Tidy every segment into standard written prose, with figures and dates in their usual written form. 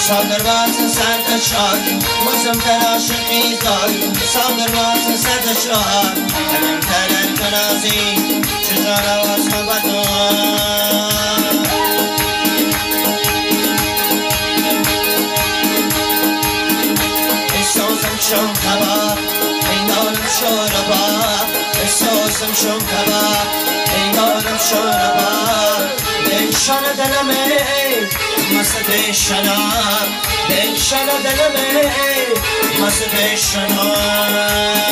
سادر باز سرد شاد مزم در عاشقی زاد سادر باز سرد شاد همین ترن کنازی چجار آواز مبادان احساسم شم کباب ایمانم شورباب احساسم شم کباب ایمانم شورباب دلشان دلمه مست شناب دلشان دلمه مست شناب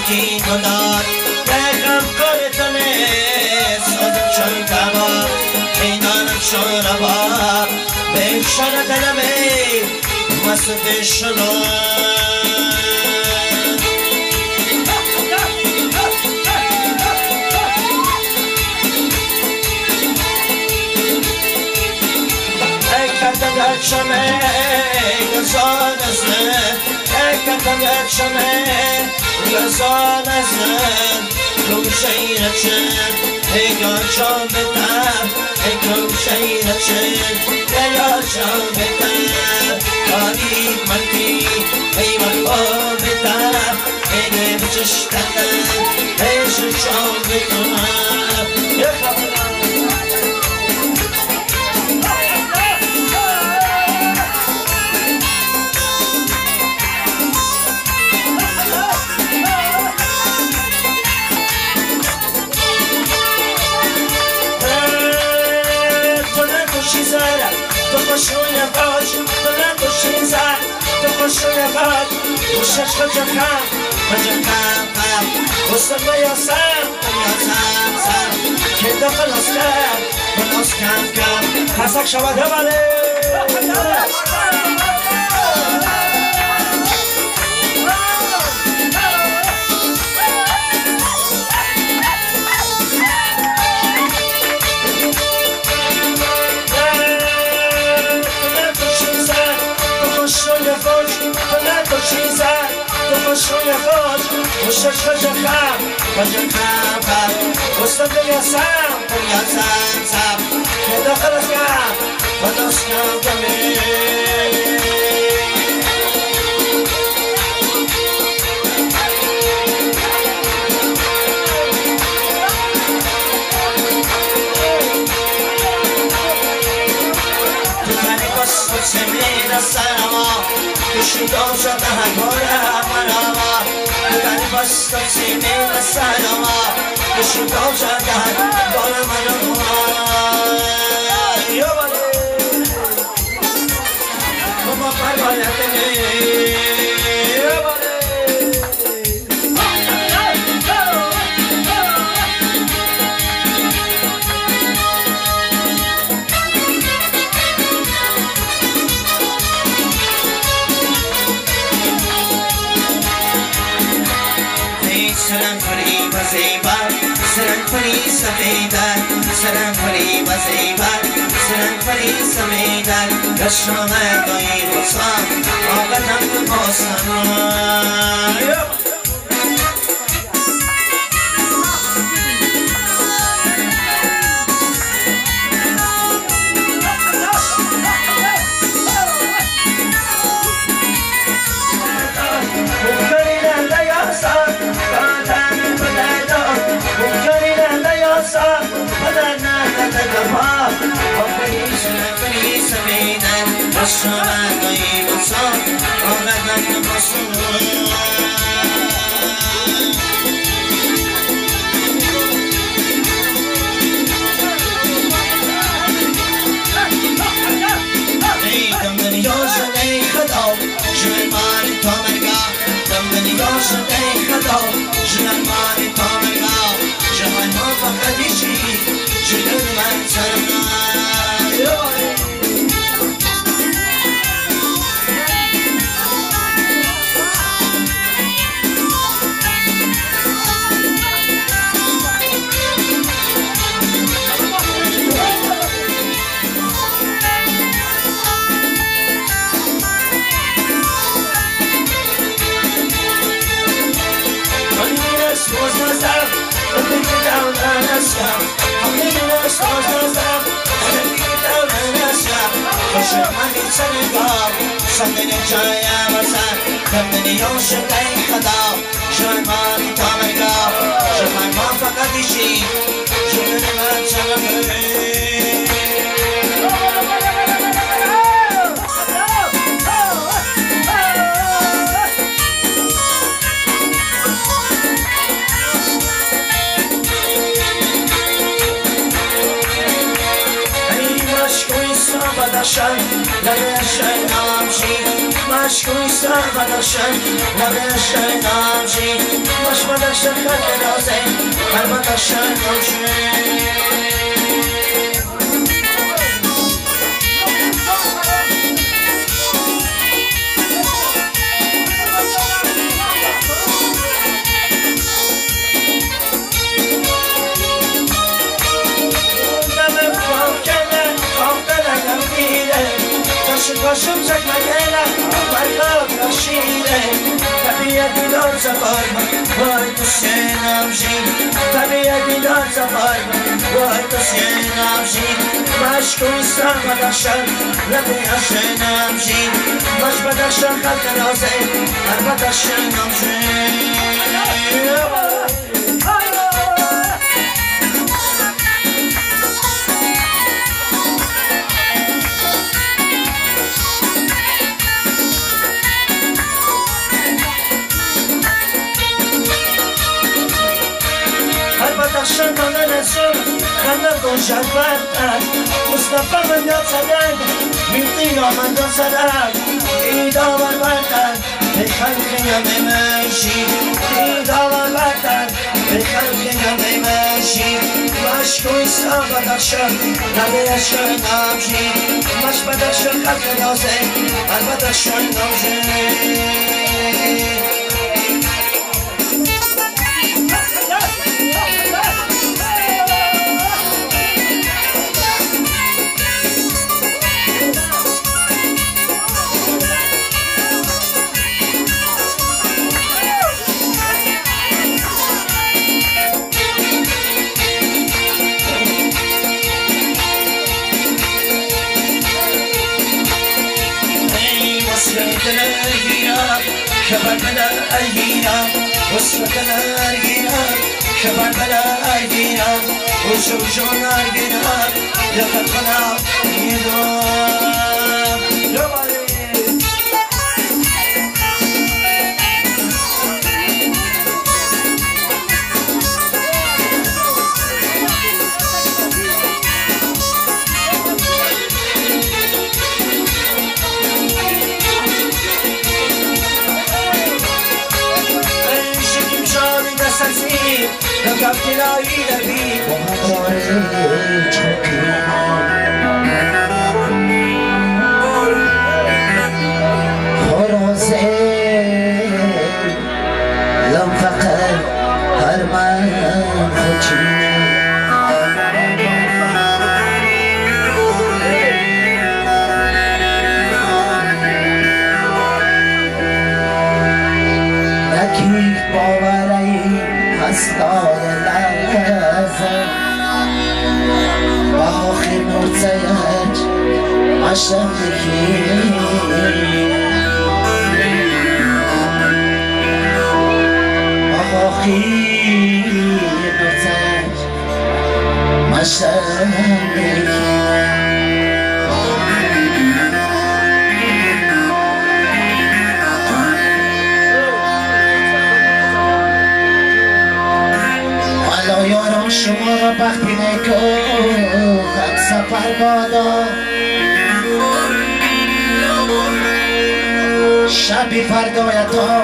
کی کنار رقم کارتونه سازم شن کباب اینانم شن رباب بکشن دلمه مست شنو اکتن شمه گزان ازنه اکتن شمه گزان ازنه رو شیرچن ایگان شام بتر ایگان شیرچن ایگان شام بتر قریب منی ایمان با بتر اینه بچشتن ایشن شام بتر خوشوی باش تو نکشی زد تو خوشوی باش خوشش خجخم خجخم خستم بیاسم سم که دا خلاص کم خسک شود بله خوشوی خوش خوشش خجخم خستم بیاسم سم که دا خلاص کم شیطان شده هنگاره مناما بودن بستا سیمین سلامه شیطان شده هنگاره مناما یا بله بابا پروانه یا بله سرم فری و زیبر سرم فری سمیدر سرم فری و زیبر سرم فری سمیدر دشتم دایی بسام آقدم باسم شما دایی بسام آقدم باسم صدق جاية مسار كمني يوشك أي حدا شمال ما تتامرقا شمال ما فقد شيء شمال ما تشغل بدشن لبشن نامشی مشکوی سر بدشن لبشن نامشی مش بدشن خط نازه هر بدشن نامشی Başım çekmeyene Barkab yaşile Tabiye dinar zafarma Vay Hüseyin Tabiye dinar zafarma Vay Hüseyin Maşku İslam badaşan Lebi Hüseyin Baş badaşan kalk naze Her badaşan شنان نسون خندم دو شربت مصطفى من یاد زدن میتی آمد دو زدن ایداور بردن به خلقی هم میمشی ایداور بردن به خلقی هم میمشی مشکو اسلام بدرشن نبیشن نمشی مش بدرشن خلق نازه هر بدرشن نمشی شبر بلا أيدينا واسمكنا أرجينا شبر بلا أيدينا وشوشنا أرجينا يقطنا يدوم Kaptilایی لبی خرازه لم فقط هر من خوچی نکی باوری هستار لحظه با آخر نوزهت عشق بکی با آخر نوزهت عشق بکی یارم شما را بختی نکو هم سفر بادا شبی فردایتا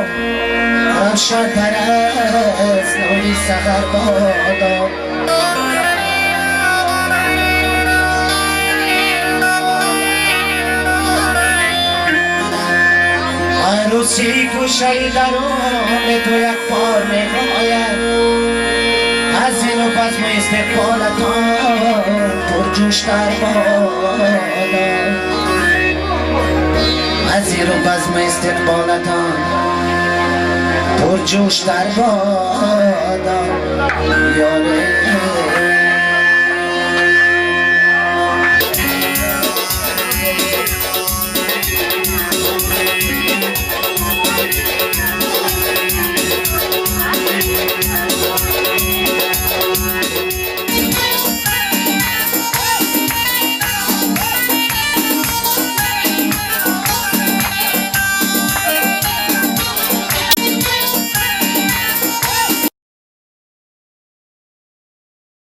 روشن تر از نوری سفر بادا عروسی گوشه درون تو یک بار میخواید از این و پس می استقبالتان پر جوش تر بادا از این و پس می استقبالتان پرجوش در بادا یاره